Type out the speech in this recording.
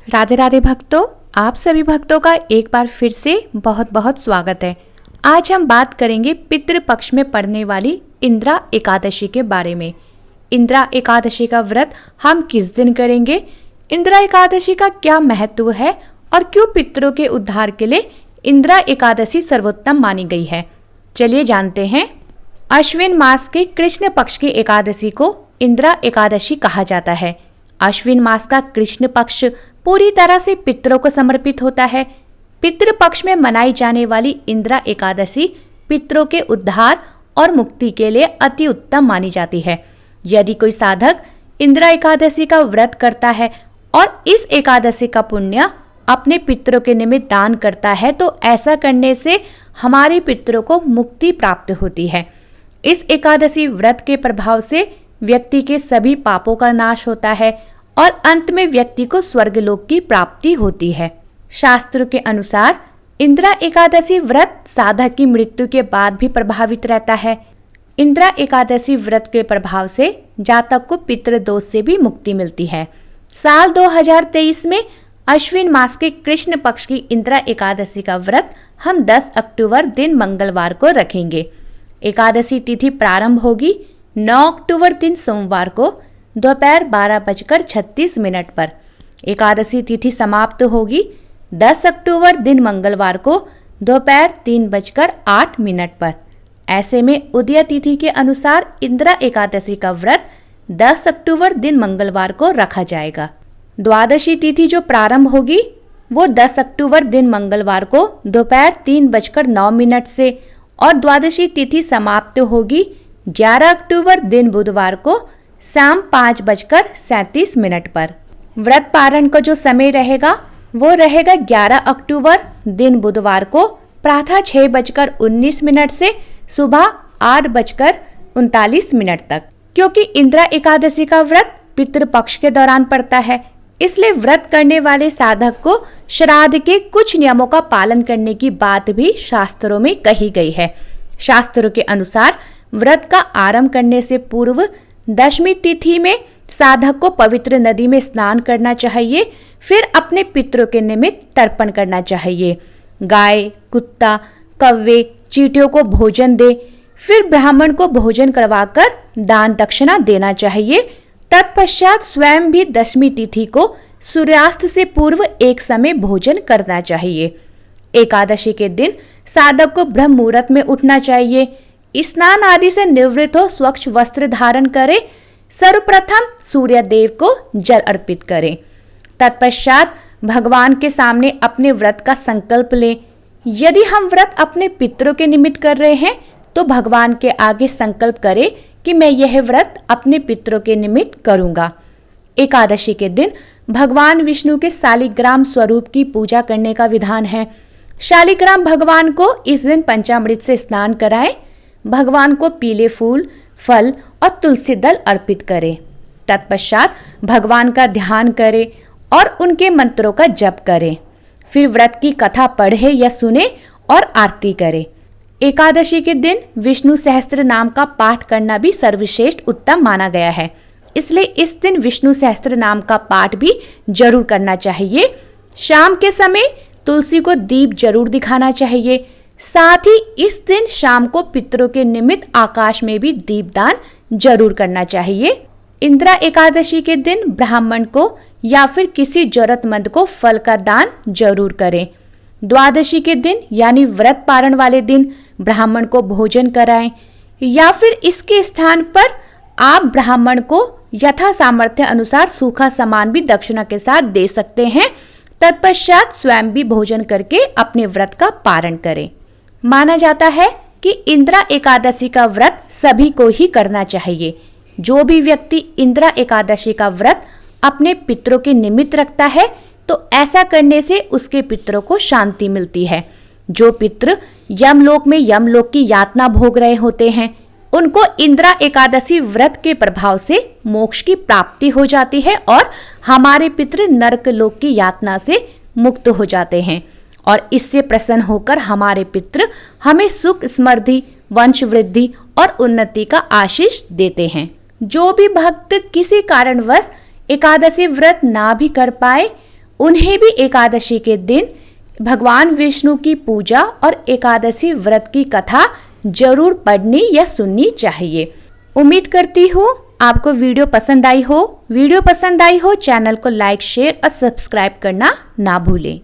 राधे राधे भक्तों, आप सभी भक्तों का एक बार फिर से बहुत बहुत स्वागत है। आज हम बात करेंगे पितृपक्ष में पड़ने वाली इंदिरा एकादशी के बारे में। इंदिरा एकादशी का व्रत हम किस दिन करेंगे, इंदिरा एकादशी का क्या महत्व है और क्यों पितरों के उद्धार के लिए इंदिरा एकादशी सर्वोत्तम मानी गई है, चलिए जानते हैं। अश्विन मास के कृष्ण पक्ष की एकादशी को इंदिरा एकादशी कहा जाता है। अश्विन मास का कृष्ण पक्ष पूरी तरह से पितरों को समर्पित होता है। पितृपक्ष में मनाई जाने वाली इंदिरा एकादशी पितरों के उद्धार और मुक्ति के लिए अति उत्तम मानी जाती है। यदि कोई साधक इंदिरा एकादशी का व्रत करता है और इस एकादशी का पुण्य अपने पितरों के निमित्त दान करता है तो ऐसा करने से हमारे पितरों को मुक्ति प्राप्त होती है। इस एकादशी व्रत के प्रभाव से व्यक्ति के सभी पापों का नाश होता है और अंत में व्यक्ति को स्वर्गलोक की प्राप्ति होती है। शास्त्रों के अनुसार इंदिरा एकादशी व्रत साधक की मृत्यु के बाद भी प्रभावित रहता है। इंदिरा एकादशी व्रत के प्रभाव से जातक को पितृदोष से भी मुक्ति मिलती है। साल 2023 में अश्विन मास के कृष्ण पक्ष की इंदिरा एकादशी का व्रत हम 10 अक्टूबर दिन मंगलवार को रखेंगे। एकादशी तिथि प्रारंभ होगी 9 अक्टूबर दिन सोमवार को दोपहर 12:36 पर। एकादशी तिथि समाप्त होगी 10 अक्टूबर दिन मंगलवार को दोपहर 3:08 पर। ऐसे में उदय तिथि के अनुसार इंदिरा एकादशी का व्रत 10 अक्टूबर दिन मंगलवार को रखा जाएगा। द्वादशी तिथि जो प्रारंभ होगी वो 10 अक्टूबर दिन मंगलवार को दोपहर 3:09 से और द्वादशी तिथि समाप्त होगी 11 अक्टूबर दिन बुधवार को शाम 5:37 पर। व्रत पारण का जो समय रहेगा वो रहेगा 11 अक्टूबर दिन बुधवार को प्रातः 6:19 से सुबह 8:39 तक। क्योंकि इंदिरा एकादशी का व्रत पितृपक्ष के दौरान पड़ता है, इसलिए व्रत करने वाले साधक को श्राद्ध के कुछ नियमों का पालन करने की बात भी शास्त्रों में कही गई है। शास्त्रों के अनुसार व्रत का आरंभ करने से पूर्व दशमी तिथि में साधक को पवित्र नदी में स्नान करना चाहिए, फिर अपने पितरों के निमित्त तर्पण करना चाहिए। गाय, कुत्ता, कौवे, चींटियों को भोजन दे, फिर ब्राह्मण को भोजन करवाकर दान दक्षिणा देना चाहिए। तत्पश्चात स्वयं भी दशमी तिथि को सूर्यास्त से पूर्व एक समय भोजन करना चाहिए। एकादशी के दिन साधक को ब्रह्म मुहूर्त में उठना चाहिए, स्नान आदि से निवृत्त हो स्वच्छ वस्त्र धारण करें, सर्वप्रथम सूर्य देव को जल अर्पित करें। तत्पश्चात भगवान के सामने अपने व्रत का संकल्प लें। यदि हम व्रत अपने पितरों के निमित्त कर रहे हैं तो भगवान के आगे संकल्प करें कि मैं यह व्रत अपने पितरों के निमित्त करूंगा। एकादशी के दिन भगवान विष्णु के शालिग्राम स्वरूप की पूजा करने का विधान है। शालिग्राम भगवान को इस दिन पंचामृत से स्नान कराएं। भगवान को पीले फूल, फल और तुलसी दल अर्पित करें। तत्पश्चात भगवान का ध्यान करें और उनके मंत्रों का जप करें। फिर व्रत की कथा पढ़े या सुने और आरती करें। एकादशी के दिन विष्णु सहस्त्र नाम का पाठ करना भी सर्वश्रेष्ठ उत्तम माना गया है, इसलिए इस दिन विष्णु सहस्त्र नाम का पाठ भी जरूर करना चाहिए। शाम के समय तुलसी को दीप जरूर दिखाना चाहिए। साथ ही इस दिन शाम को पितरों के निमित्त आकाश में भी दीपदान जरूर करना चाहिए। इंदिरा एकादशी के दिन ब्राह्मण को या फिर किसी जरूरतमंद को फल का दान जरूर करें। द्वादशी के दिन यानी व्रत पारण वाले दिन ब्राह्मण को भोजन कराएं या फिर इसके स्थान पर आप ब्राह्मण को यथा सामर्थ्य अनुसार सूखा सामान भी दक्षिणा के साथ दे सकते हैं। तत्पश्चात स्वयं भी भोजन करके अपने व्रत का पारण करें। माना जाता है कि इंदिरा एकादशी का व्रत सभी को ही करना चाहिए। जो भी व्यक्ति इंदिरा एकादशी का व्रत अपने पितरों के निमित्त रखता है तो ऐसा करने से उसके पितरों को शांति मिलती है। जो पितृ यमलोक में यमलोक की यातना भोग रहे होते हैं उनको इंदिरा एकादशी व्रत के प्रभाव से मोक्ष की प्राप्ति हो जाती है और हमारे पितृ नरक लोक की यातना से मुक्त हो जाते हैं और इससे प्रसन्न होकर हमारे पितृ हमें सुख, समृद्धि, वंश वृद्धि और उन्नति का आशीष देते हैं। जो भी भक्त किसी कारणवश एकादशी व्रत ना भी कर पाए उन्हें भी एकादशी के दिन भगवान विष्णु की पूजा और एकादशी व्रत की कथा जरूर पढ़नी या सुननी चाहिए। उम्मीद करती हूँ आपको वीडियो पसंद आई हो। चैनल को लाइक, शेयर और सब्सक्राइब करना ना भूलें।